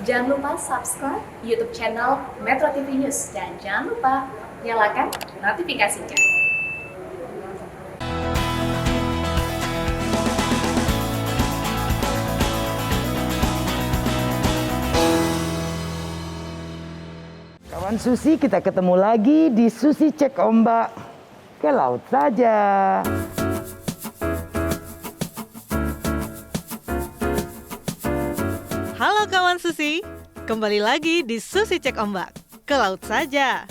Jangan lupa subscribe YouTube channel Metro TV News dan jangan lupa nyalakan notifikasinya. Kawan Susi, kita ketemu lagi di Susi Cek Ombak ke Laut Saja. Halo kawan Susi, kembali lagi di Susi Cek Ombak, ke laut saja.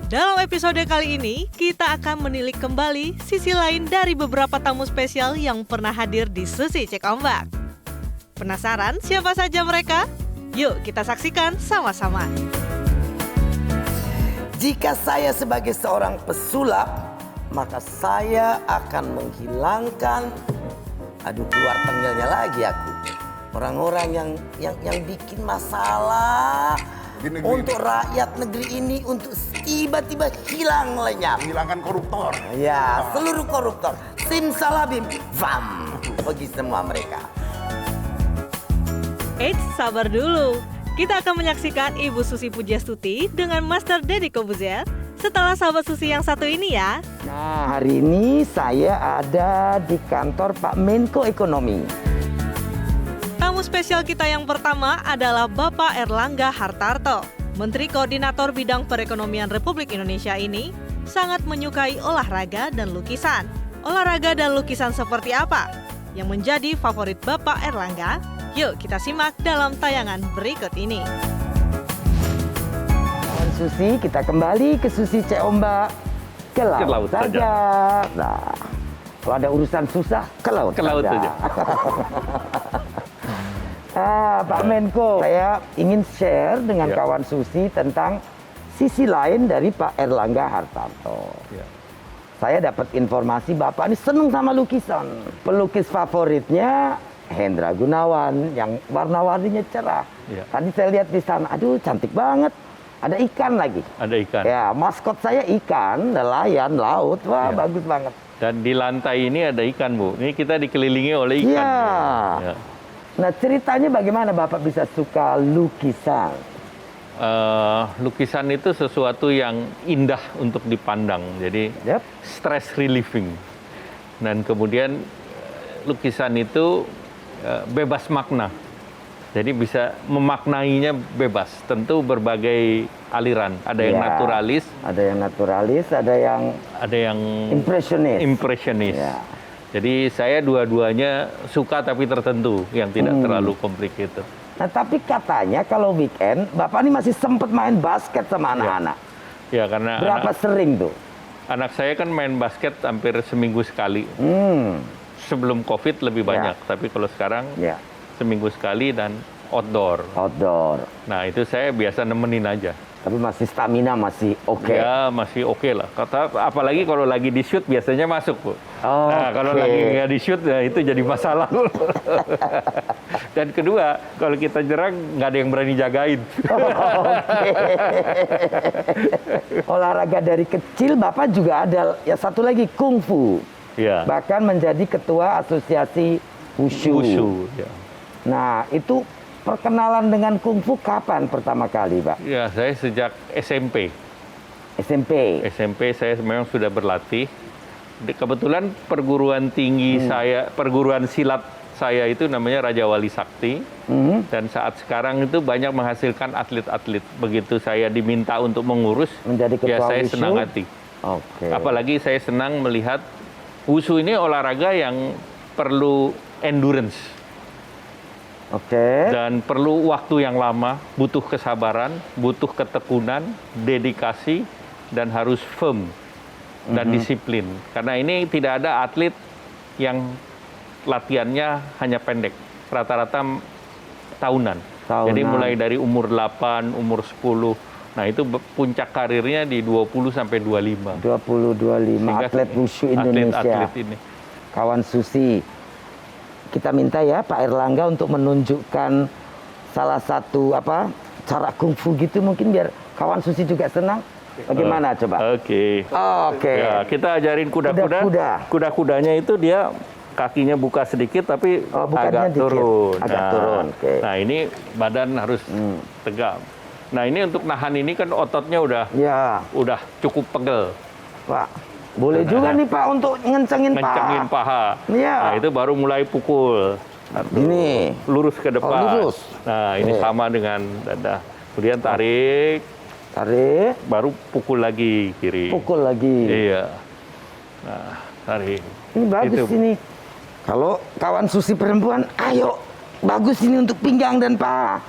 Dalam episode kali ini, kita akan menilik kembali sisi lain dari beberapa tamu spesial yang pernah hadir di Susi Cek Ombak. Penasaran siapa saja mereka? Yuk kita saksikan sama-sama. Jika saya sebagai seorang pesulap, maka saya akan menghilangkan, keluar tengilnya lagi aku. Orang-orang yang bikin masalah untuk rakyat negeri ini, untuk tiba-tiba hilang lenyap. Menghilangkan koruptor. Ya, seluruh koruptor. Simsalabim, bam, pergi semua mereka. Eits, sabar dulu. Kita akan menyaksikan Ibu Susi Pujastuti dengan Master Deddy Kobuzier setelah sahabat Susi yang satu ini ya. Nah, hari ini saya ada di kantor Pak Menko Ekonomi. Tamu spesial kita yang pertama adalah Bapak Erlangga Hartarto. Menteri Koordinator Bidang Perekonomian Republik Indonesia ini sangat menyukai olahraga dan lukisan. Olahraga dan lukisan seperti apa yang menjadi favorit Bapak Erlangga? Yuk kita simak dalam tayangan berikut ini. Susi, kita kembali ke Susi Cek Ombak ke laut saja. Nah, kalau ada urusan susah ke laut saja. Pak Menko, saya ingin share dengan kawan Susi tentang sisi lain dari Pak Erlangga Hartarto. Saya dapat informasi Bapak ini senang sama lukisan. Pelukis favoritnya Hendra Gunawan yang warna-warninya cerah. Tadi saya lihat di sana, aduh cantik banget. Ada ikan lagi. Ada ikan. Ya, maskot saya ikan, nelayan, laut. Wah, bagus banget. Dan di lantai ini ada ikan, Bu. Ini kita dikelilingi oleh ikan. Ya. Nah, ceritanya bagaimana Bapak bisa suka lukisan? Lukisan itu sesuatu yang indah untuk dipandang. Jadi, stress relieving. Dan kemudian lukisan itu bebas makna. Jadi bisa memaknainya bebas. Tentu berbagai aliran. Ada yang naturalis. Ada yang naturalis, ada yang impresionis. Ya. Jadi saya dua-duanya suka tapi tertentu yang tidak terlalu complicated. Nah, tapi katanya kalau weekend Bapak ini masih sempat main basket sama anak-anak. Ya, karena berapa sering tuh? Anak saya kan main basket hampir seminggu sekali. Sebelum COVID lebih banyak, tapi kalau sekarang seminggu sekali dan outdoor. Nah, itu saya biasa nemenin aja. Tapi masih stamina masih oke. Ya, masih oke lah. Apalagi kalau lagi di shoot biasanya masuk, Bu. Nah, kalau lagi nggak di shoot, ya itu jadi masalah. Dan kedua, kalau kita nyerang nggak ada yang berani jagain. Olahraga dari kecil Bapak juga ada ya satu lagi kungfu. Ya. Bahkan menjadi ketua asosiasi Wushu. Ya. Nah, itu perkenalan dengan kungfu kapan pertama kali, Pak? Ya, saya sejak SMP. SMP saya memang sudah berlatih. Kebetulan perguruan tinggi perguruan silat saya itu namanya Raja Wali Sakti. Dan saat sekarang itu banyak menghasilkan atlet-atlet. Begitu saya diminta untuk mengurus, menjadi ketua saya Wushu? senang hati. Apalagi saya senang melihat Wushu ini olahraga yang perlu endurance. Dan perlu waktu yang lama, butuh kesabaran, butuh ketekunan, dedikasi, dan harus firm dan disiplin. Karena ini tidak ada atlet yang latihannya hanya pendek, rata-rata tahunan. Jadi mulai dari umur 8, umur 10, nah itu puncak karirnya di 20 sampai 25. 20-25 atlet Wushu Indonesia. Atlet ini. Kawan Susi, kita minta ya Pak Erlangga untuk menunjukkan salah satu cara kungfu gitu mungkin biar kawan Susi juga senang. Bagaimana coba? Oke. Ya, kita ajarin kuda-kuda. Kuda-kudanya itu dia kakinya buka sedikit tapi bukannya agak turun. Agak turun. Oke. Nah, ini badan harus tegak. Nah, ini untuk nahan ini kan ototnya udah cukup pegel. Pak, boleh juga nih Pak untuk ngencengin paha. Iya. Nah, itu baru mulai pukul. Ini lurus ke depan. lurus. Nah, ini sama dengan dada. Kemudian tarik, baru pukul lagi kiri. Pukul lagi. Iya. Nah, tarik. Ini bagus Itu. ini. Kalau kawan Susi perempuan, ayo. Bagus ini untuk pinggang dan paha.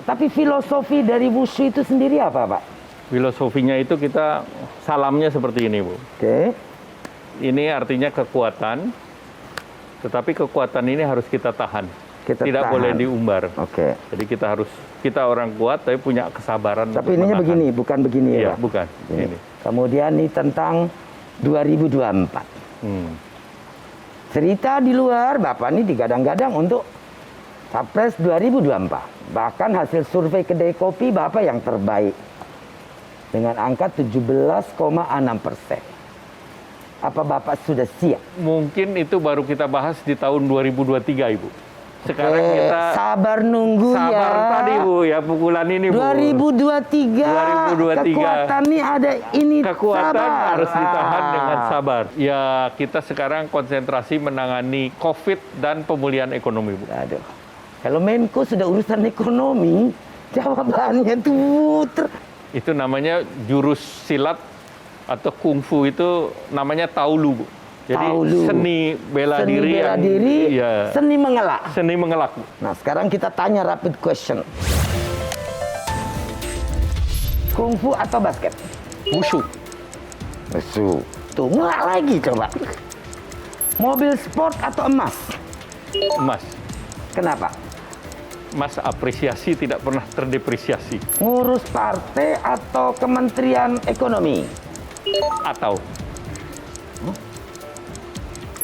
Tapi filosofi dari wushu itu sendiri apa, Pak? Filosofinya itu kita salamnya seperti ini, Bu. Oke. Ini artinya kekuatan, tetapi kekuatan ini harus kita tahan. Tidak boleh diumbar. Oke. Jadi kita orang kuat tapi punya kesabaran. Tapi ininya menahan. begini, bukan begini ya, Iya, Pak? bukan. Ini. Kemudian ini tentang 2024. Cerita di luar, Bapak ini digadang-gadang untuk Capres 2024. Bahkan hasil survei kedai kopi Bapak yang terbaik. Dengan angka 17,6%. Apa Bapak sudah siap? Mungkin itu baru kita bahas di tahun 2023, Ibu. Sekarang kita sabar nunggu sabar tadi, Bu, ya pukulan ini, Bu. 2023. Kekuatan nih ada ini. Kekuatan sabar. harus ditahan dengan sabar. Ya, kita sekarang konsentrasi menangani COVID dan pemulihan ekonomi, Bu. Aduh. Kalau Menko sudah urusan ekonomi, jawabannya tuh Itu namanya jurus silat atau kungfu itu namanya taulu, Bu. Jadi seni bela diri, ya, seni mengelak. Seni mengelak. Nah, sekarang kita tanya rapid question. Kungfu atau basket? Wushu. Wushu. Tuh, ngelak lagi coba. Mobil sport atau emas? Emas. Kenapa? Mas apresiasi tidak pernah terdepresiasi. Ngurus partai atau Kementerian Ekonomi? Atau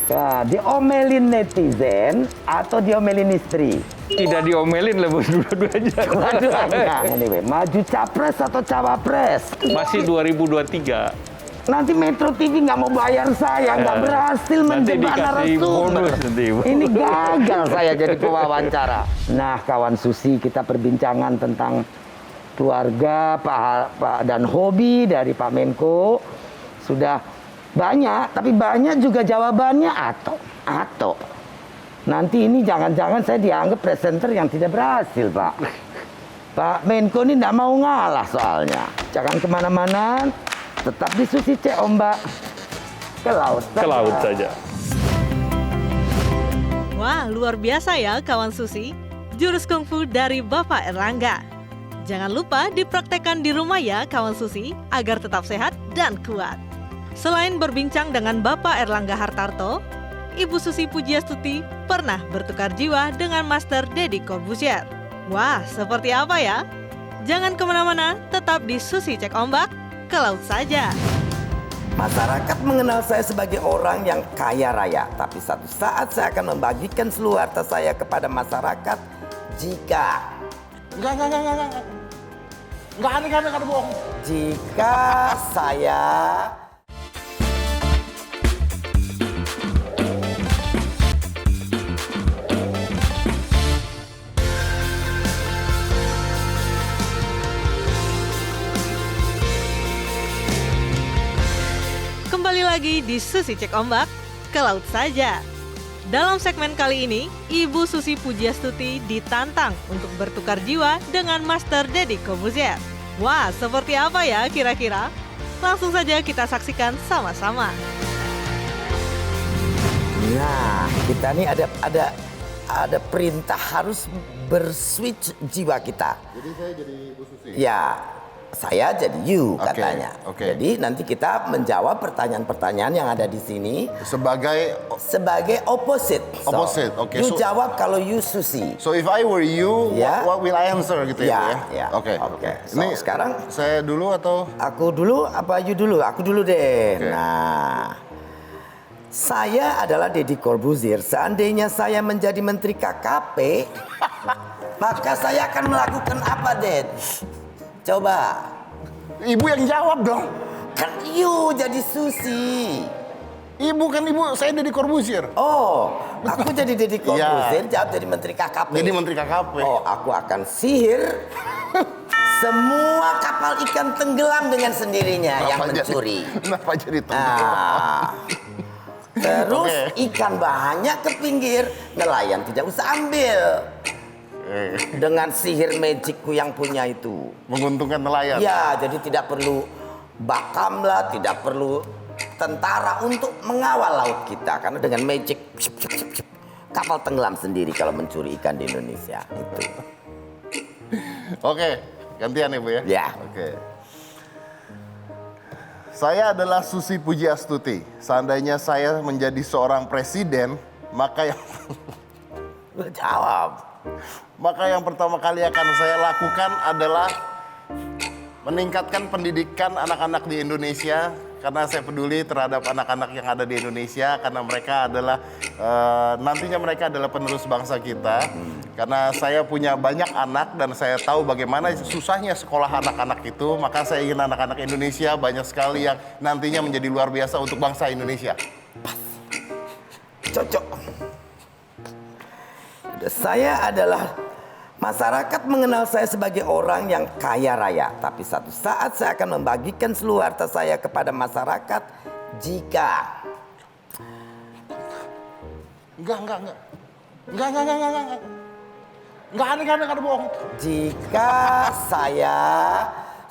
Nah, diomelin netizen atau diomelin istri? tidak diomelin lah, Bu, dua-duanya. Dua-duanya. Anyway, maju capres atau cawapres? Masih 2023. Nanti Metro TV nggak mau bayar saya, nggak berhasil menjebak narasumber. Ini gagal saya jadi pewawancara. Nah, kawan Susi, kita perbincangan tentang keluarga, Pak dan hobi dari Pak Menko sudah banyak, tapi banyak juga jawabannya atau. Nanti ini jangan-jangan saya dianggap presenter yang tidak berhasil, Pak. Pak Menko ini nggak mau ngalah soalnya. Jangan kemana-mana, tetap di Susi Cek Ombak. Ke laut saja. Ke laut saja. Wah, luar biasa ya kawan Susi. Jurus kungfu dari Bapak Erlangga. Jangan lupa dipraktekkan di rumah ya kawan Susi, agar tetap sehat dan kuat. Selain berbincang dengan Bapak Erlangga Hartarto, Ibu Susi Pujiastuti pernah bertukar jiwa dengan Master Deddy Corbuzier. Wah, seperti apa ya? Jangan kemana-mana, tetap di Susi Cek Ombak, ke laut saja. Masyarakat mengenal saya sebagai orang yang kaya raya, tapi satu saat saya akan membagikan seluruh harta saya kepada masyarakat jika... Enggak ada bohong. Jika saya... Kembali lagi di Susi Cek Ombak, ke laut saja. Dalam segmen kali ini, Ibu Susi Pujiastuti ditantang untuk bertukar jiwa dengan Master Deddy Corbuzier. Wah, seperti apa ya kira-kira? Langsung saja kita saksikan sama-sama. Nah, kita nih ada perintah harus berswitch jiwa kita. Jadi saya jadi Bu Susi? Ya, saya jadi you katanya. Jadi nanti kita menjawab pertanyaan-pertanyaan yang ada di sini sebagai opposite. Opposite, oke. You jawab kalau you Susi. So if I were you, what will I answer gitu ya? Oke. So, Ini sekarang saya dulu atau aku dulu apa you dulu? Aku dulu deh. Nah, saya adalah Deddy Corbuzier. Seandainya saya menjadi Menteri KKP, maka saya akan melakukan apa, Ded? Coba. Ibu yang jawab dong. Kan you jadi Susi. Ibu kan ibu, saya Deddy Corbuzier. Oh, aku jadi Deddy Corbuzier, jadi Menteri KKP. Jadi Menteri KKP. Oh, aku akan sihir semua kapal ikan tenggelam dengan sendirinya yang mencuri. Kenapa jadi tenggelam? Nah, terus ikan banyak ke pinggir, nelayan tidak usah ambil. Dengan sihir magicku yang punya itu. Menguntungkan nelayan. Ya, jadi tidak perlu bakamla, tidak perlu tentara untuk mengawal laut kita. Karena dengan magic, kapal tenggelam sendiri kalau mencuri ikan di Indonesia. Itu. Oke, gantian Ibu ya? Ya. Oke. Saya adalah Susi Pujiastuti. Seandainya saya menjadi seorang presiden, maka yang pertama kali akan saya lakukan adalah meningkatkan pendidikan anak-anak di Indonesia. Karena saya peduli terhadap anak-anak yang ada di Indonesia, karena mereka adalah nantinya mereka adalah penerus bangsa kita. Karena saya punya banyak anak dan saya tahu bagaimana susahnya sekolah anak-anak itu, maka saya ingin anak-anak Indonesia banyak sekali yang nantinya menjadi luar biasa untuk bangsa Indonesia. Cocok. Saya adalah masyarakat mengenal saya sebagai orang yang kaya raya, tapi satu saat saya akan membagikan seluruh harta saya kepada masyarakat jika enggak ada bohong. Jika saya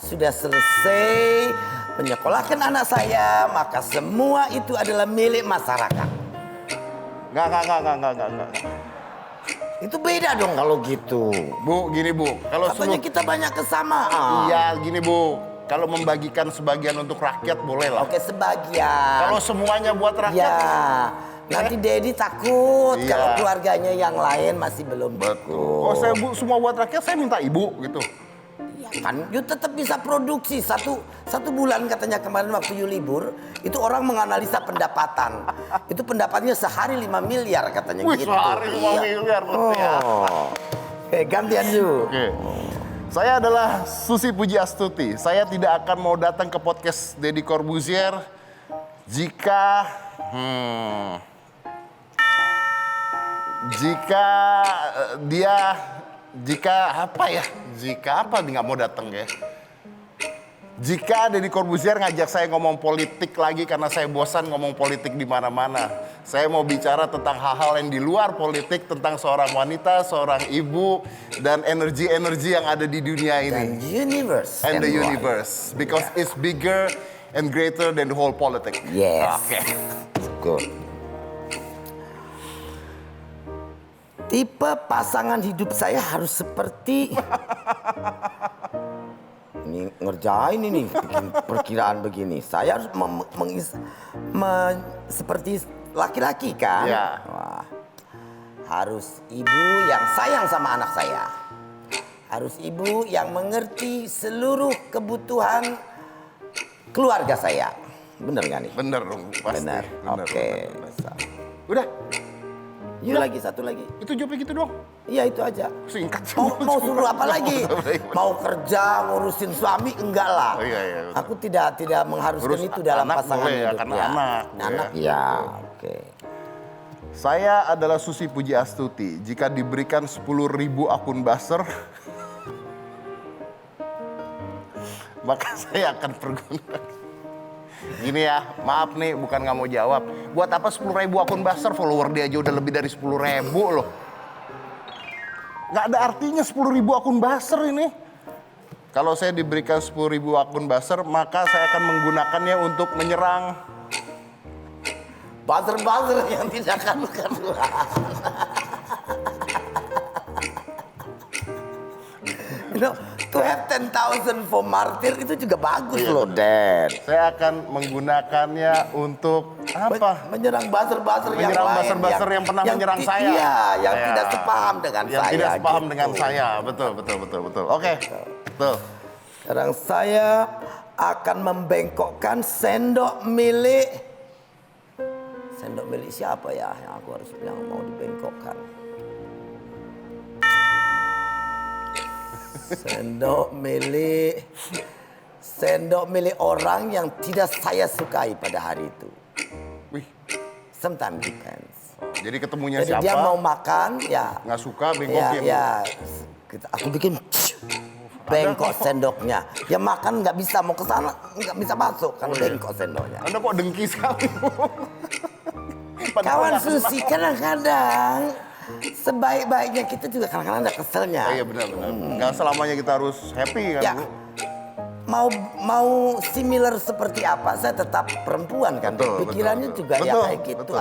sudah selesai menyekolahkan anak saya, maka semua itu adalah milik masyarakat. Enggak. Itu beda dong kalau gitu. Bu, gini Bu. Kalau katanya kita banyak kesamaan. Iya, gini Bu. Kalau membagikan sebagian untuk rakyat boleh lah. Oke, sebagian. Kalau semuanya buat rakyat. Ya. Nanti Deddy takut kalau keluarganya yang lain masih belum betul. Oh, saya Bu, semua buat rakyat, saya minta Ibu gitu. Ya kan, you tetap bisa produksi satu bulan katanya kemarin waktu you libur itu orang menganalisa pendapatan. Itu pendapatnya sehari 5 miliar katanya. Wih, gitu. Sehari 5 miliar. Oke, gantian you. Oke. Saya adalah Susi Pujiastuti. Saya tidak akan mau datang ke podcast Deddy Corbuzier jika dia nggak mau datang ya. Jika Deddy Corbuzier ngajak saya ngomong politik lagi karena saya bosan ngomong politik di mana-mana. Saya mau bicara tentang hal-hal yang di luar politik, tentang seorang wanita, seorang ibu, dan energi-energi yang ada di dunia ini. And the universe. Because it's bigger and greater than the whole politics. Yes. Oke. Good. Tipe pasangan hidup saya harus seperti ini ngerjain ini bikin perkiraan begini. Saya harus seperti laki-laki kan? Ya. Wah. Harus ibu yang sayang sama anak saya. Harus ibu yang mengerti seluruh kebutuhan keluarga saya. Bener nggak nih? Bener dong, pasti. Bener. Oke. Udah. Yuk lagi, satu lagi. Itu jawabnya gitu doang? Iya itu aja. Singkat. Mau suruh apa lagi? Mau kerja, ngurusin suami? Enggak lah. Oh, iya, aku tidak mengharuskan itu dalam pasangan boleh, hidup. Karena ya. anak ya, oke. Saya adalah Susi Pujiastuti. Jika diberikan 10.000 akun buzzer, maka saya akan pergunakan. Gini ya, maaf nih, bukan nggak mau jawab. Buat apa 10.000 akun buzzer, follower dia aja udah lebih dari 10.000 loh. Nggak ada artinya 10.000 akun buzzer ini. Kalau saya diberikan 10.000 akun buzzer, maka saya akan menggunakannya untuk menyerang buzzer yang tidak karu-karuan. To have 10,000 for martir itu juga bagus loh, Dad. Saya akan menggunakannya untuk apa? Menyerang buzzer yang lain. Buzzer yang pernah menyerang saya. Iya, yang tidak sepaham dengan saya. Yang tidak sepaham gitu. dengan saya. Betul. Oke. Betul. Sekarang saya akan membengkokkan sendok milik siapa ya yang aku harus yang mau dibengkokkan? Sendok milik orang yang tidak saya sukai pada hari itu. Wih, Sometimes depends. jadi ketemunya Jadi siapa? dia mau makan, ya. Nggak suka, bengkokin. Ya. Aku bikin bengkok sendoknya. Ya makan nggak bisa, mau ke sana nggak bisa masuk karena bengkok sendoknya. Anda kok dengki sekali? Kawan Susi kadang-kadang sebaik-baiknya kita juga kadang-kadang ada keselnya. Iya benar-benar. Nggak selamanya kita harus happy kan, Ya. Bu? Mau similar seperti apa, saya tetap perempuan kan. Betul, Pikirannya betul, juga ya betul, kayak gitu. betul.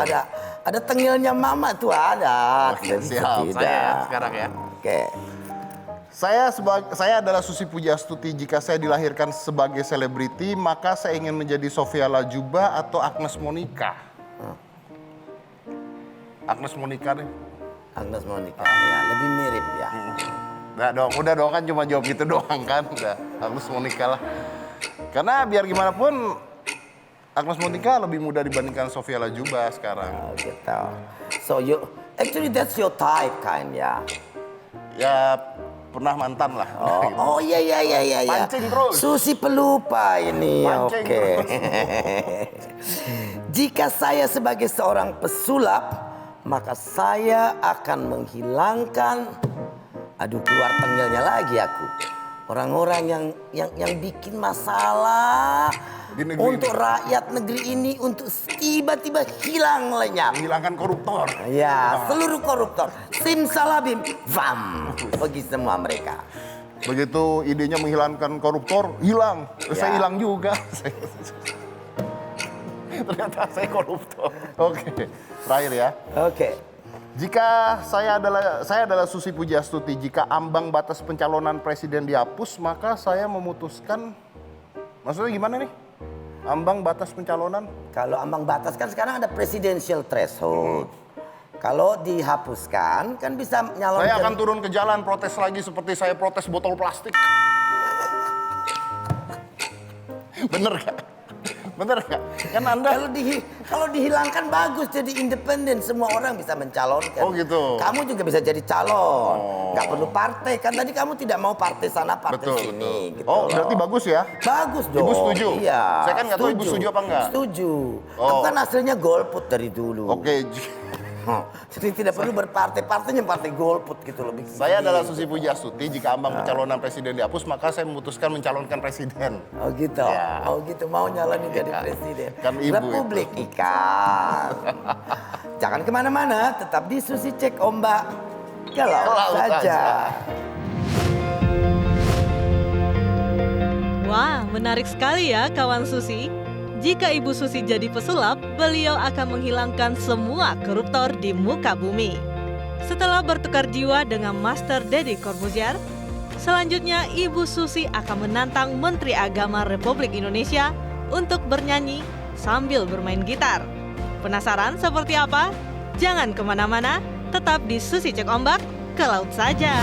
Ada tengilnya mama tuh ada. Oke, Tidak. siap. Saya sekarang ya. Oke. Saya adalah Susi Pujiastuti. Jika saya dilahirkan sebagai selebriti, maka saya ingin menjadi Sofia Latjuba atau Agnes Monica. Agnes Monica nih. Agnes Monica, ya lebih mirip ya. Udah dong kan cuma jawab gitu doang kan. Udah, Agnes Monica lah. Karena biar gimana pun Agnes Monica lebih muda dibandingkan Sofia Latjuba sekarang. Oh, gitu. So actually that's your type kind ya. Ya pernah mantan lah. Oh iya. Pancing terus. Susi pelupa ini. Pancing Oke. Jika saya sebagai seorang pesulap, maka saya akan menghilangkan, aduh keluar tengilnya lagi aku. Orang-orang yang bikin masalah Di negeri untuk ini. rakyat negeri ini untuk tiba-tiba hilang lenyap. Menghilangkan koruptor. Ya, seluruh koruptor. Simsalabim, bam, pergi semua mereka. Begitu idenya menghilangkan koruptor, hilang. Saya hilang juga. Ternyata saya koruptor. Oke, terakhir ya. Oke. Jika saya adalah Susi Pujiastuti, jika ambang batas pencalonan presiden dihapus, maka saya memutuskan, maksudnya gimana nih? Ambang batas pencalonan? Kalau ambang batas kan sekarang ada presidential threshold. Kalau dihapuskan kan bisa nyalon. Saya akan turun ke jalan protes lagi seperti saya protes botol plastik. Bener gak? Bener gak? Kan Anda... Kalau dihilangkan bagus, jadi independen, semua orang bisa mencalonkan. Oh gitu. Kamu juga bisa jadi calon. Nggak perlu partai. Kan tadi kamu tidak mau partai sana, partai Betul, sini. Gitu Oh, loh. berarti bagus ya? Bagus dong. Ibu setuju? Iya. Saya kan nggak tahu Ibu setuju apa enggak. Setuju. Oh. Aku kan hasilnya golput dari dulu. Oke. Jadi tidak perlu berpartai. Partainya partai golput gitu loh. Saya adalah Susi Pujiastuti. Jika ambang pencalonan presiden dihapus, maka saya memutuskan mencalonkan presiden. Oh gitu. Ya. Oh gitu. Mau nyalonin jadi presiden. Kan ibu Republik ikan. Jangan kemana-mana. Tetap di Susi Cek Ombak. Kalau saja. Wah, menarik sekali ya kawan Susi. Jika Ibu Susi jadi pesulap, beliau akan menghilangkan semua koruptor di muka bumi. Setelah bertukar jiwa dengan Master Deddy Corbuzier, selanjutnya Ibu Susi akan menantang Menteri Agama Republik Indonesia untuk bernyanyi sambil bermain gitar. Penasaran seperti apa? Jangan kemana-mana, tetap di Susi Cek Ombak, ke laut saja.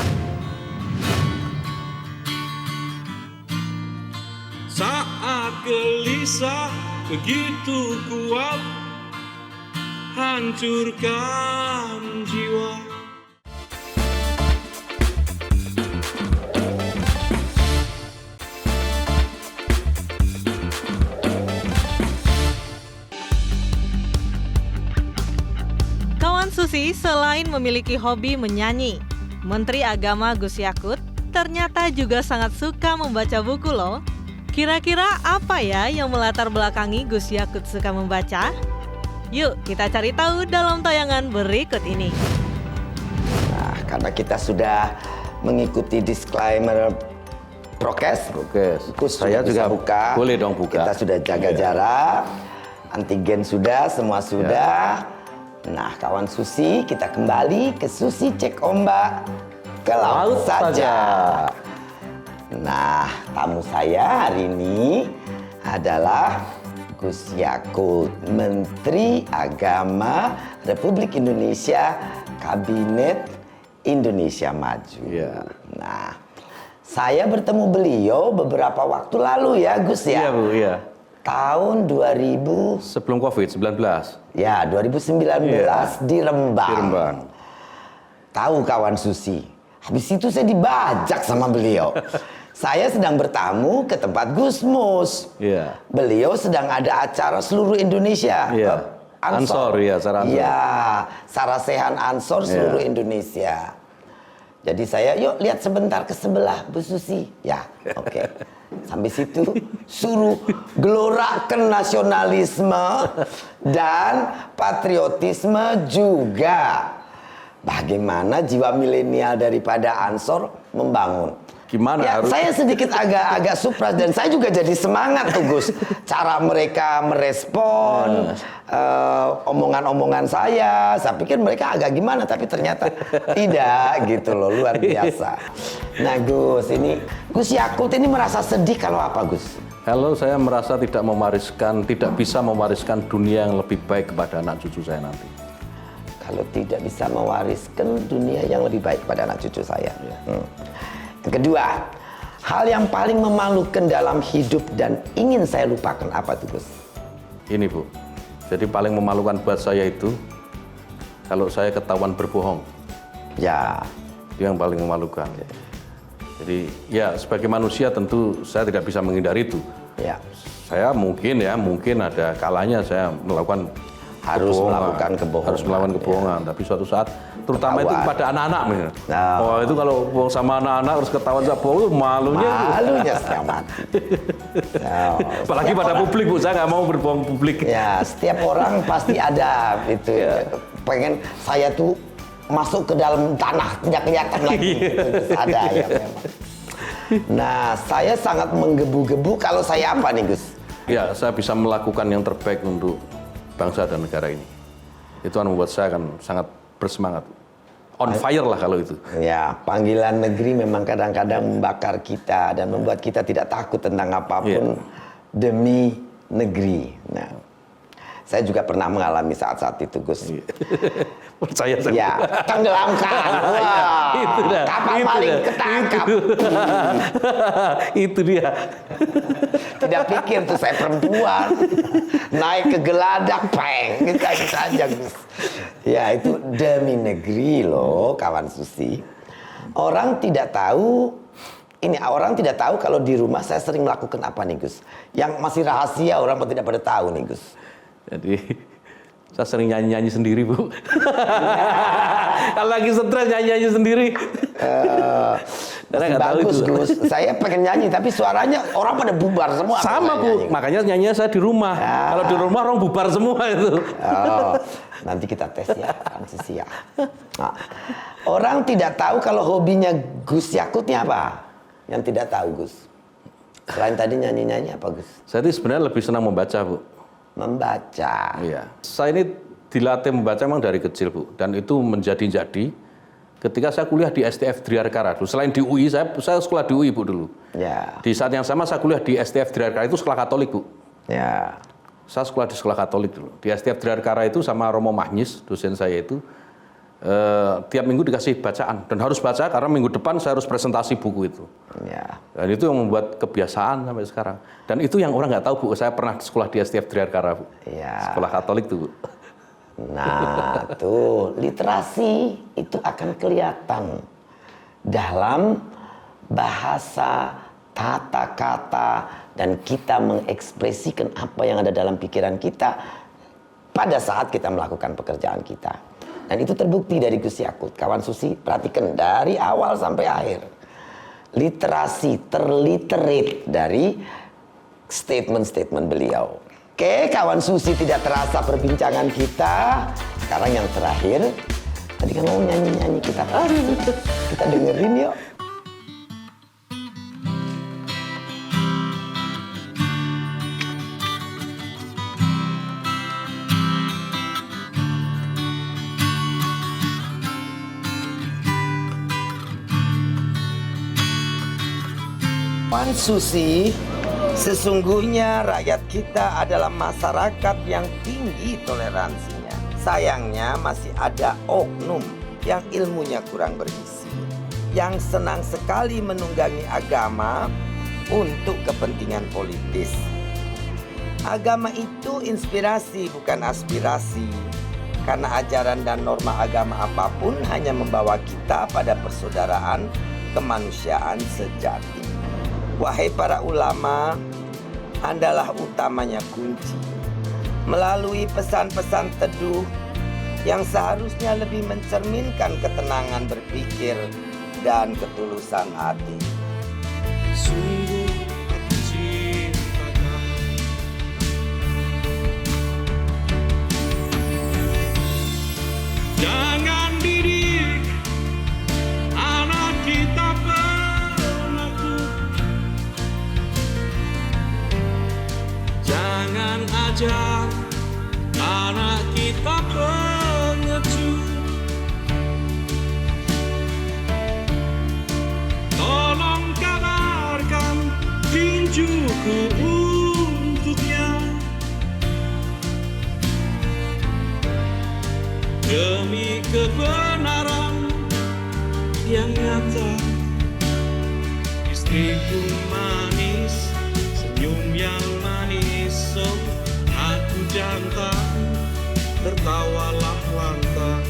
Saat gelisah begitu kuat hancurkan jiwa. Kawan Susi selain memiliki hobi menyanyi, Menteri Agama Gus Yakut ternyata juga sangat suka membaca buku loh. Kira-kira apa ya yang melatar belakangi Gus Yakut suka membaca? Yuk kita cari tahu dalam tayangan berikut ini. Nah, karena kita sudah mengikuti disclaimer prokes. Gus Saya juga buka. boleh dong buka. Kita sudah jaga jarak. Antigen sudah, semua sudah. Nah, kawan Susi, kita kembali ke Susi Cek Ombak ke laut saja. Nah, tamu saya hari ini adalah Gus Yakut, Menteri Agama Republik Indonesia, Kabinet Indonesia Maju. Ya. Nah, saya bertemu beliau beberapa waktu lalu ya, Gus ya. Iya, Bu, iya. Tahun 2000, Sebelum COVID-19. ya 2019 di Rembang. Di Rembang. Tahu kawan Susi. Habis itu saya dibajak sama beliau. Saya sedang bertamu ke tempat Gus Mus. Iya. Beliau sedang ada acara seluruh Indonesia. Iya. Ansor, ya, Ansor. Iya, Sarasehan Ansor seluruh Indonesia. Jadi saya, yuk lihat sebentar ke sebelah Bu Susi. Ya, oke. Sampai situ suruh gelorakan nasionalisme dan patriotisme juga. Bagaimana jiwa milenial daripada Ansor membangun. Gimana Ya, harus... saya sedikit agak surprise dan saya juga jadi semangat tuh Gus. Cara mereka merespon omongan-omongan saya pikir mereka agak gimana, tapi ternyata tidak gitu loh, luar biasa. Nah Gus, ini Gus Yakult ini merasa sedih kalau apa Gus? Kalau saya merasa tidak bisa mewariskan dunia yang lebih baik kepada anak cucu saya nanti. Kalau tidak bisa mewariskan dunia yang lebih baik kepada anak cucu saya. Yang kedua, hal yang paling memalukan dalam hidup dan ingin saya lupakan apa tuh Gus? Ini Bu, jadi paling memalukan buat saya itu kalau saya ketahuan berbohong. Ya. Itu yang paling memalukan. Jadi ya sebagai manusia tentu saya tidak bisa menghindari itu. Ya. Saya mungkin ada kalanya saya melakukan kebohongan. Harus melakukan kebohongan, tapi suatu saat terutama itu kepada anak-anak misalnya. Oh, itu kalau bohong sama anak-anak harus ketahuan saya bohong, itu malunya setengah mati. Apalagi pada publik Bu, saya nggak mau berbohong publik. Ya, setiap orang pasti ada itu. Pengen saya tuh masuk ke dalam tanah tidak kelihatan lagi. Gitu. Ada ya memang. Nah, saya sangat menggebu-gebu kalau saya apa nih Gus? Ya, saya bisa melakukan yang terbaik untuk bangsa dan negara ini. Itu yang membuat saya akan sangat bersemangat. On fire lah kalau itu. Ya, panggilan negeri memang kadang-kadang membakar kita dan membuat kita tidak takut tentang apapun demi negeri. Nah, saya juga pernah mengalami saat-saat itu, Gus. Percaya saya. Ya, tenggelamkan. Wah, kapal paling ketangkap. Itu dia. Tidak pikir tuh saya perempuan naik ke geladak, peng, gitu aja Gus. Ya itu demi negeri loh, kawan Susi. Orang tidak tahu kalau di rumah saya sering melakukan apa nih Gus. Yang masih rahasia orang tidak pada tahu nih Gus. Jadi saya sering nyanyi-nyanyi sendiri Bu. Kalau lagi stres nyanyi-nyanyi sendiri. Bagus Gus, saya pengen nyanyi tapi suaranya orang pada bubar semua. Sama Bu, nyanyi. Makanya nyanyinya saya di rumah. Kalau di rumah orang bubar semua itu. Nanti kita tes ya, Kang Susi ya. Nah, orang tidak tahu kalau hobinya Gus Yakult ini apa? Yang tidak tahu Gus. Selain tadi nyanyi-nyanyi apa Gus? Saya itu sebenarnya lebih senang membaca Bu. Membaca. Iya. Saya ini dilatih membaca memang dari kecil Bu, dan itu menjadi-jadi. Ketika saya kuliah di STF Driarkara, selain di UI, saya sekolah di UI Bu dulu. Ya. Di saat yang sama saya kuliah di STF Driarkara, itu sekolah Katolik Bu. Ya. Saya sekolah di sekolah Katolik dulu. Di STF Driarkara itu sama Romo Mahnyis, dosen saya itu, tiap minggu dikasih bacaan. Dan harus baca karena minggu depan saya harus presentasi buku itu. Ya. Dan itu yang membuat kebiasaan sampai sekarang. Dan itu yang orang nggak tahu Bu, saya pernah sekolah di STF Driarkara Bu. Ya. Sekolah Katolik tuh Bu. Nah, tuh literasi itu akan kelihatan dalam bahasa, tata kata, dan kita mengekspresikan apa yang ada dalam pikiran kita pada saat kita melakukan pekerjaan kita. Dan itu terbukti dari Gus Yakult. Kawan Susi, perhatikan dari awal sampai akhir. Literasi, terliterate dari statement-statement beliau. Oke, kawan Susi, tidak terasa perbincangan kita. Sekarang yang terakhir, tadi kan mau nyanyi-nyanyi kita dengerin yuk. Kawan Susi, sesungguhnya rakyat kita adalah masyarakat yang tinggi toleransinya. Sayangnya masih ada oknum yang ilmunya kurang berisi, yang senang sekali menunggangi agama untuk kepentingan politis. Agama itu inspirasi bukan aspirasi, karena ajaran dan norma agama apapun hanya membawa kita pada persaudaraan kemanusiaan sejati. Wahai para ulama, Andalah utamanya kunci. melalui pesan-pesan teduh yang seharusnya lebih mencerminkan ketenangan berpikir dan ketulusan hati. Sungguh aku cinta kamu. Jangan didik anak kita penakut. Jangan ajar anak kita pengecut. Tolong kabarkan tinjuku untuknya, demi kebenaran yang nyata. Istriku manis, senyum yang manis, oh, aku jantan, tertawalah lantang.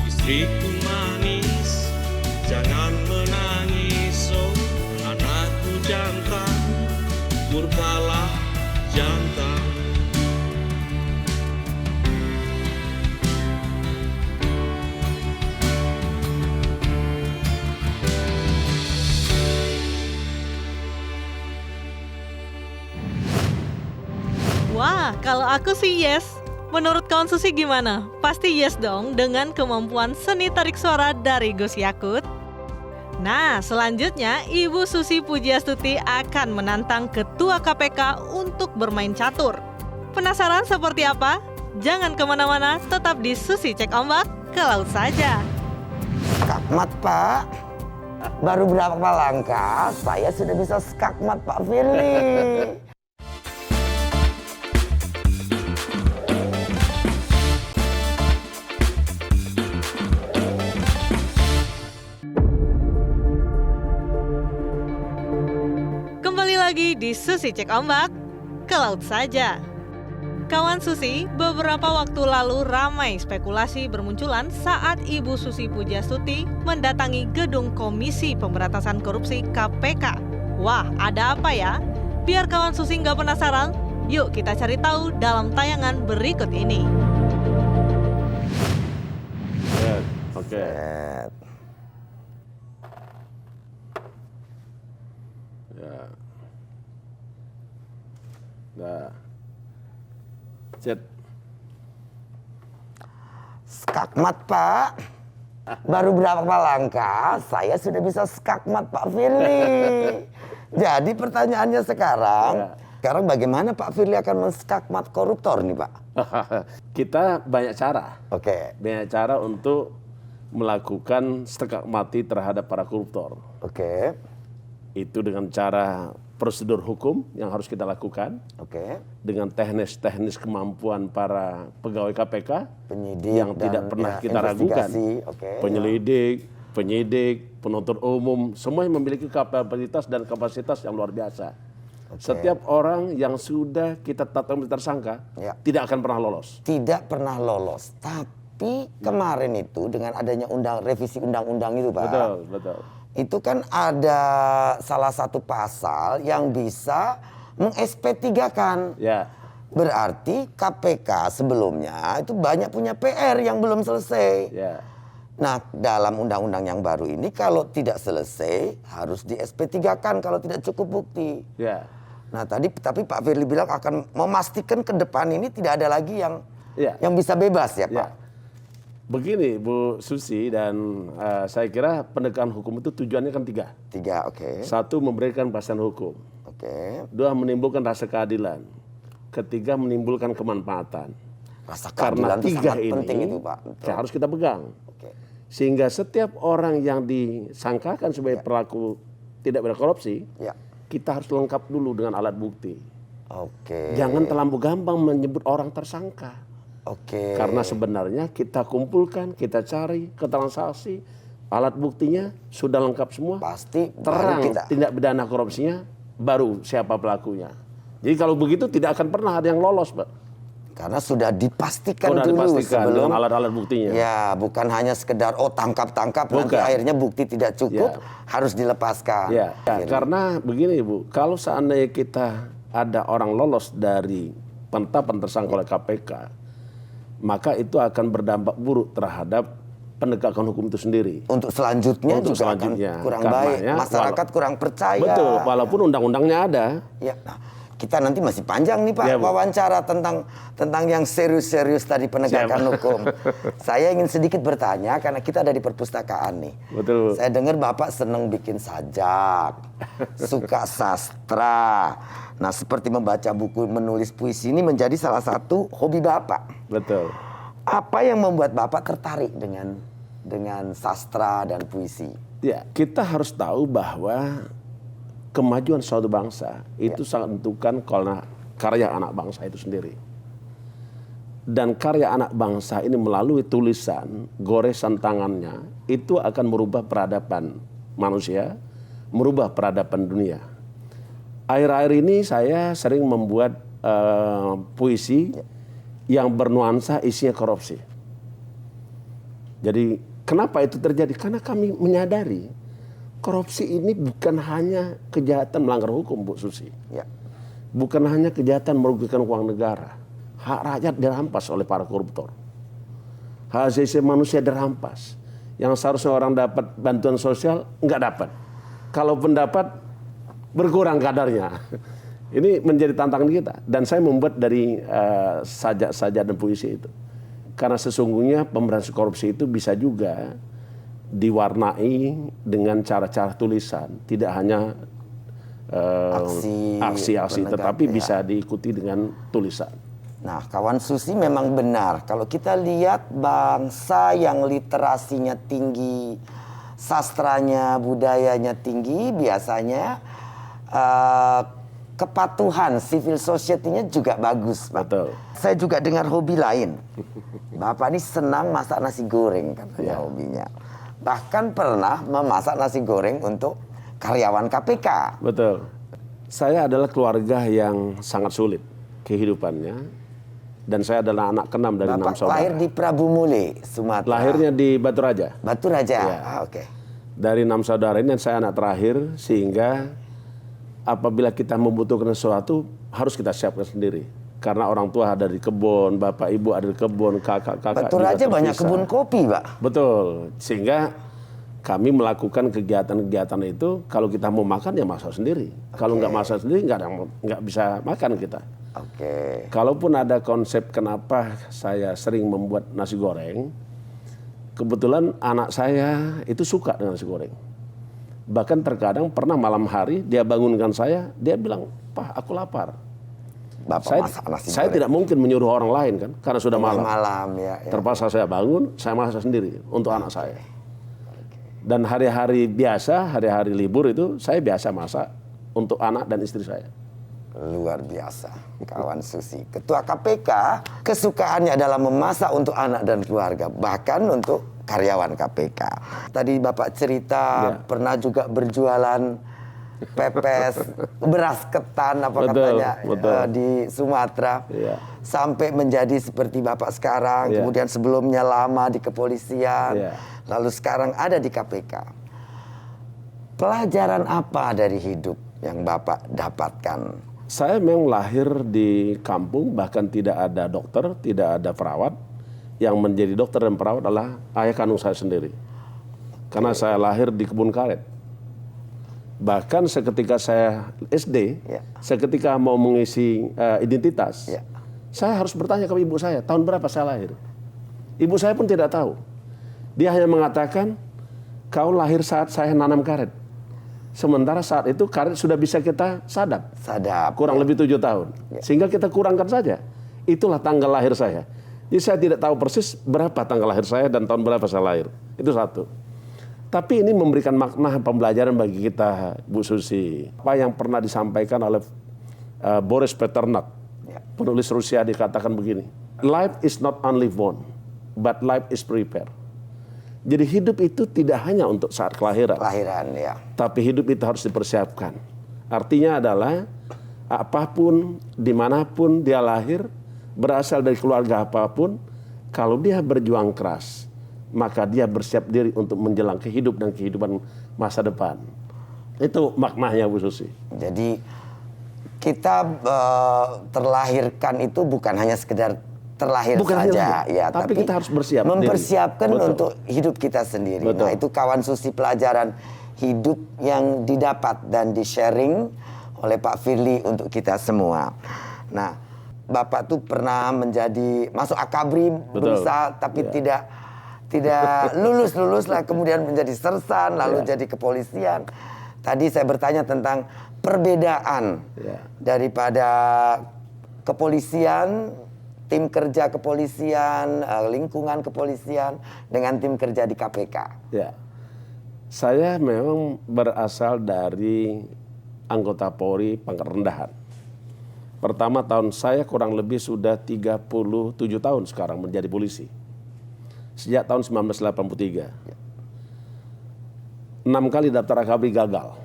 Istriku manis, jangan menangis, oh, anakku jantan, murkalah jantan. Wah, kalau aku sih yes. Menurut kawan Susi gimana? Pasti yes dong dengan kemampuan seni tarik suara dari Gus Yakut. Nah, selanjutnya Ibu Susi Pujiastuti akan menantang Ketua KPK untuk bermain catur. Penasaran seperti apa? Jangan kemana-mana, tetap di Susi Cek Ombak, ke laut saja. Skakmat, Pak. Baru berapa langkah, saya sudah bisa skakmat, Pak Firly. Kembali lagi di Susi Cek Ombak, ke laut saja. Kawan Susi, beberapa waktu lalu ramai spekulasi bermunculan saat Ibu Susi Pujiastuti mendatangi gedung Komisi Pemberantasan Korupsi KPK. Wah, ada apa ya? Biar kawan Susi nggak penasaran, yuk kita cari tahu dalam tayangan berikut ini. Oke. Ya. Nah. Cet. Skakmat, Pak. Baru berapa langkah, saya sudah bisa skakmat, Pak Firly. Jadi pertanyaannya sekarang bagaimana Pak Firly akan menskakmat koruptor nih, Pak? Kita banyak cara. Oke. Banyak cara untuk melakukan skakmati terhadap para koruptor. Oke. Itu dengan cara prosedur hukum yang harus kita lakukan. Oke. Dengan teknis kemampuan para pegawai KPK Penyidik yang dan, tidak pernah kita ragukan. Oke. Penyidik, penuntut umum, semua yang memiliki kapabilitas dan kapasitas yang luar biasa. Setiap orang yang sudah kita tetapkan tersangka tidak akan pernah lolos. Tidak pernah lolos. Tapi kemarin itu dengan adanya revisi undang-undang itu, Pak. Betul. Itu kan ada salah satu pasal yang bisa meng-SP3-kan. Ya. Berarti KPK sebelumnya itu banyak punya PR yang belum selesai. Ya. Nah, dalam undang-undang yang baru ini kalau tidak selesai harus di SP3-kan kalau tidak cukup bukti. Ya. Nah, tapi Pak Firly bilang akan memastikan ke depan ini tidak ada lagi yang bisa bebas ya, Pak. Begini Bu Susi dan saya kira penegakan hukum itu tujuannya kan tiga. Oke. Satu, memberikan kepastian hukum. Oke. Dua, menimbulkan rasa keadilan. Ketiga, menimbulkan kemanfaatan. Rasa keadilan itu sangat penting itu, Pak. Harus kita pegang. Oke. Sehingga setiap orang yang disangkakan sebagai pelaku tidak berkorupsi, kita harus lengkap dulu dengan alat bukti. Oke. Jangan terlalu gampang menyebut orang tersangka. Oke. Karena sebenarnya kita kumpulkan, kita cari keterangan saksi, alat buktinya sudah lengkap semua. Pasti terang tindak pidana korupsinya, baru siapa pelakunya. Jadi kalau begitu tidak akan pernah ada yang lolos, Pak. Karena sudah dipastikan dulu sebelum dengan alat-alat buktinya. Ya, bukan hanya sekedar tangkap-tangkap nanti akhirnya bukti tidak cukup, harus dilepaskan. Karena begini, Bu, kalau seandainya kita ada orang lolos dari penetapan tersangka oleh KPK, maka itu akan berdampak buruk terhadap penegakan hukum itu sendiri. Untuk selanjutnya Untuk juga selanjutnya, akan kurang baik. Masyarakat kurang percaya. Betul, walaupun undang-undangnya ada. Ya, nah, kita nanti masih panjang nih Pak Ya, Bu. wawancara tentang yang serius-serius tadi penegakan hukum. Saya ingin sedikit bertanya karena kita ada di perpustakaan nih. Betul. Saya dengar Bapak senang bikin sajak, suka sastra. Nah, seperti membaca buku, menulis puisi ini menjadi salah satu hobi Bapak. Betul. Apa yang membuat Bapak tertarik dengan sastra dan puisi? Ya, kita harus tahu bahwa kemajuan suatu bangsa itu sangat menentukan karya anak bangsa itu sendiri. Dan karya anak bangsa ini melalui tulisan, goresan tangannya, itu akan merubah peradaban manusia, merubah peradaban dunia. Akhir-akhir ini saya sering membuat puisi yang bernuansa isinya korupsi. Jadi kenapa itu terjadi? Karena kami menyadari korupsi ini bukan hanya kejahatan melanggar hukum, Bu Susi. Ya. Bukan hanya kejahatan merugikan uang negara. Hak rakyat dirampas oleh para koruptor. Hak asasi manusia dirampas. Yang seharusnya orang dapat bantuan sosial, nggak dapat. Kalaupun dapat, berkurang kadarnya. Ini menjadi tantangan kita. Dan saya membuat dari sajak-sajak dan puisi itu. Karena sesungguhnya pemberantasan korupsi itu bisa juga diwarnai dengan cara-cara tulisan. Tidak hanya aksi-aksi, tetapi bisa diikuti dengan tulisan. Nah, kawan Susi memang benar. Kalau kita lihat bangsa yang literasinya tinggi, sastranya, budayanya tinggi, biasanya kepatuhan civil society-nya juga bagus, Pak. Betul. Saya juga dengar hobi lain. Bapak ini senang masak nasi goreng, katanya hobinya. Bahkan pernah memasak nasi goreng untuk karyawan KPK. Betul. Saya adalah keluarga yang sangat sulit kehidupannya. Dan saya adalah anak ke-6 dari 6 saudara. Lahir di Prabu Mule, Sumatera. Lahirnya di Batu Raja. Batu Raja, Ya. Oke. Dari 6 saudara ini saya anak terakhir, sehingga apabila kita membutuhkan sesuatu harus kita siapkan sendiri. Karena orang tua ada di kebun, bapak ibu ada di kebun, kakak-kakak. Batu Raja banyak kebun kopi, Pak. Betul. Sehingga kami melakukan kegiatan-kegiatan itu, kalau kita mau makan ya masak sendiri. Kalau nggak masak sendiri nggak bisa makan kita. Oke. Kalaupun ada konsep kenapa saya sering membuat nasi goreng, kebetulan anak saya itu suka dengan nasi goreng. Bahkan terkadang pernah malam hari dia bangunkan saya, dia bilang, "Pak, aku lapar." Bapak masak nasi Saya goreng. tidak mungkin menyuruh orang lain kan, karena sudah malam. Ya. Terpaksa saya bangun, saya masak sendiri untuk anak saya. Dan hari-hari biasa, hari-hari libur itu saya biasa masak untuk anak dan istri saya. Luar biasa, kawan Susi. Ketua KPK, kesukaannya adalah memasak untuk anak dan keluarga, bahkan untuk karyawan KPK. Tadi Bapak cerita pernah juga berjualan pepes, beras ketan katanya di Sumatera. Ya. Sampai menjadi seperti Bapak sekarang, kemudian sebelumnya lama di kepolisian, lalu sekarang ada di KPK. Pelajaran apa dari hidup yang Bapak dapatkan? Saya memang lahir di kampung, bahkan tidak ada dokter, tidak ada perawat. Yang menjadi dokter dan perawat adalah ayah kandung saya sendiri. Karena saya lahir di kebun karet. Bahkan seketika saya SD, seketika mau mengisi identitas, saya harus bertanya ke ibu saya, tahun berapa saya lahir. Ibu saya pun tidak tahu. Dia hanya mengatakan, kau lahir saat saya nanam karet. Sementara saat itu karet sudah bisa kita sadap. Kurang lebih 7 tahun. Sehingga kita kurangkan saja. Itulah tanggal lahir saya. Jadi saya tidak tahu persis berapa tanggal lahir saya dan tahun berapa saya lahir. Itu satu. Tapi ini memberikan makna pembelajaran bagi kita, Bu Susi. Apa yang pernah disampaikan oleh Boris Pasternak, penulis Rusia, dikatakan begini. Life is not only won, but life is prepared. Jadi hidup itu tidak hanya untuk saat kelahiran. Tapi hidup itu harus dipersiapkan. Artinya adalah apapun, dimanapun dia lahir, berasal dari keluarga apapun, kalau dia berjuang keras, maka dia bersiap diri untuk menjelang kehidupan masa depan. Itu maknanya, Bu Susi. Jadi kita terlahirkan itu bukan hanya sekedar terlahir saja, ya, tapi kita harus bersiap mempersiapkan untuk hidup kita sendiri. Betul. Nah, itu kawan Susi pelajaran hidup yang didapat dan di-sharing oleh Pak Firly untuk kita semua. Nah, Bapak tuh pernah masuk akabri, berusaha tapi tidak lulus lah, kemudian menjadi sersan, lalu jadi kepolisian. Tadi saya bertanya tentang perbedaan daripada kepolisian, tim kerja kepolisian, lingkungan kepolisian dengan tim kerja di KPK. Ya, saya memang berasal dari anggota Polri pangkat rendahan. Pertama tahun saya kurang lebih sudah 37 tahun sekarang menjadi polisi. Sejak tahun 1983. 6 kali daftar akabri gagal.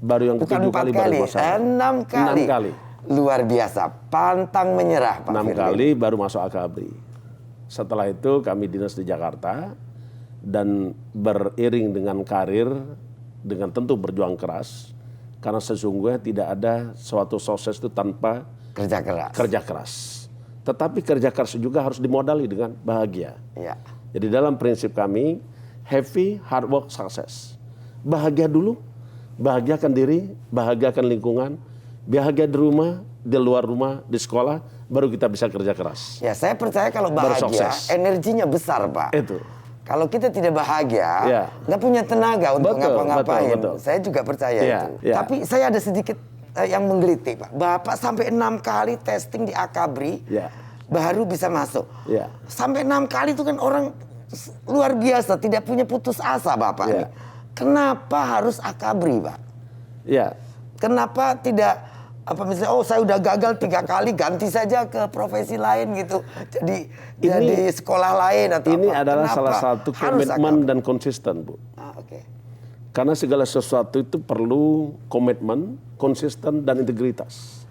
Baru yang ke-7 kali baru masuk. 6 kali. 6 kali. Luar biasa, pantang menyerah Pak 6 kali baru masuk akabri. Setelah itu kami dinas di Jakarta dan beriring dengan karir, dengan tentu berjuang keras, karena sesungguhnya tidak ada suatu sukses itu tanpa kerja keras. Tetapi kerja keras juga harus dimodali dengan bahagia. Ya. Jadi dalam prinsip kami, happy, hard work, success. Bahagia dulu, bahagiakan diri, bahagiakan lingkungan, bahagia di rumah, di luar rumah, di sekolah, baru kita bisa kerja keras. Ya, saya percaya kalau bahagia, energinya besar, Pak. Itu. Kalau kita tidak bahagia, nggak punya tenaga untuk ngapa-ngapain. Betul. Saya juga percaya itu. Ya. Tapi saya ada sedikit yang menggelitik, Pak. Bapak sampai 6 kali testing di akabri, baru bisa masuk. Ya. Sampai 6 kali itu kan orang luar biasa, tidak punya putus asa, Bapak. Ya. Kenapa harus akabri, Pak? Ya. Kenapa tidak misalnya saya udah gagal 3 kali, ganti saja ke profesi lain gitu. Jadi sekolah lain atau ini apa. adalah Kenapa salah satu komitmen dan konsisten, Bu. Okay. Karena segala sesuatu itu perlu komitmen, konsisten dan integritas.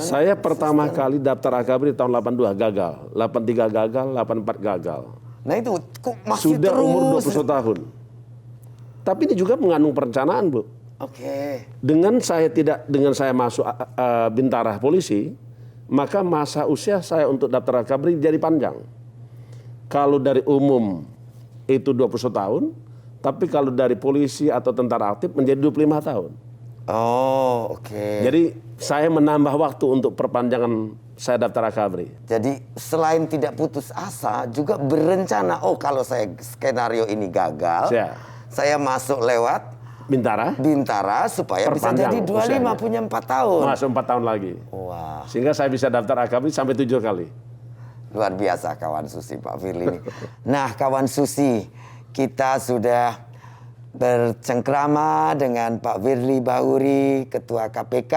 Saya pertama kali daftar akabri tahun 82 gagal, 83 gagal, 84 gagal. Nah itu masih sudah terus. Umur 21 tahun. Tapi ini juga mengandung perencanaan, Bu. Oke. Dengan saya masuk Bintara Polisi, maka masa usia saya untuk daftar akabri jadi panjang. Kalau dari umum itu 21 tahun, tapi kalau dari polisi atau tentara aktif menjadi 25 tahun. Oh, oke. Jadi saya menambah waktu untuk perpanjangan saya daftar akabri. Jadi selain tidak putus asa, juga berencana, kalau saya skenario ini gagal, saya masuk lewat Bintara supaya bisa jadi 25 usianya. Punya 4 tahun. Masuk 4 tahun lagi. Wah. Sehingga saya bisa daftar akabri sampai 7 kali. Luar biasa kawan Susi Pak Firly ini. Nah kawan Susi, kita sudah bercengkrama dengan Pak Firly Bahuri, Ketua KPK.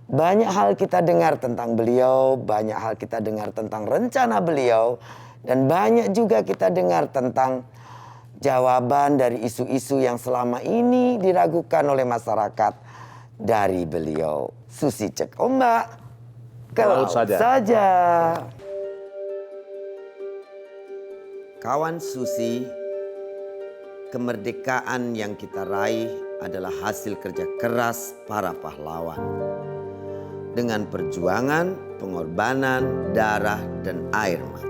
Banyak hal kita dengar tentang beliau, banyak hal kita dengar tentang rencana beliau, dan banyak juga kita dengar tentang jawaban dari isu-isu yang selama ini diragukan oleh masyarakat dari beliau. Susi cek ombak ke laut saja. Kawan Susi, kemerdekaan yang kita raih adalah hasil kerja keras para pahlawan. Dengan perjuangan, pengorbanan, darah, dan air mata.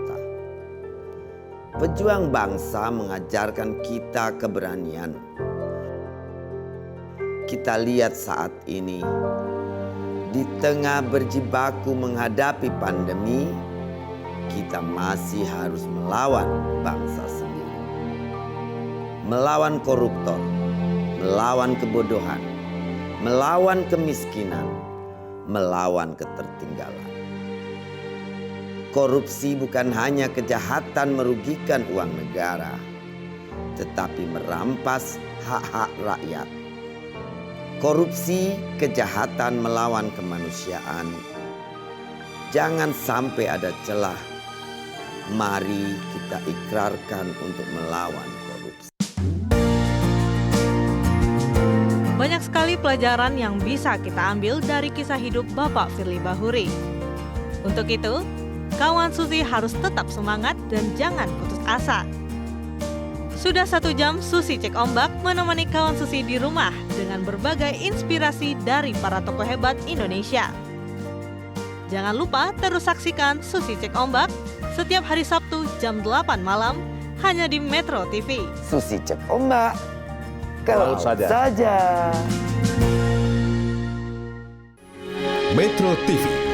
Pejuang bangsa mengajarkan kita keberanian. Kita lihat saat ini, di tengah berjibaku menghadapi pandemi, kita masih harus melawan bangsa sendiri. Melawan koruptor, melawan kebodohan, melawan kemiskinan, melawan ketertinggalan. Korupsi bukan hanya kejahatan merugikan uang negara, tetapi merampas hak-hak rakyat. Korupsi, kejahatan melawan kemanusiaan. Jangan sampai ada celah. Mari kita ikrarkan untuk melawan korupsi. Banyak sekali pelajaran yang bisa kita ambil dari kisah hidup Bapak Firly Bahuri. Untuk itu, kawan Susi harus tetap semangat dan jangan putus asa. Sudah 1 jam Susi Cek Ombak menemani kawan Susi di rumah dengan berbagai inspirasi dari para tokoh hebat Indonesia. Jangan lupa terus saksikan Susi Cek Ombak setiap hari Sabtu jam 8 malam hanya di Metro TV. Susi Cek Ombak, ke laut saja. Metro TV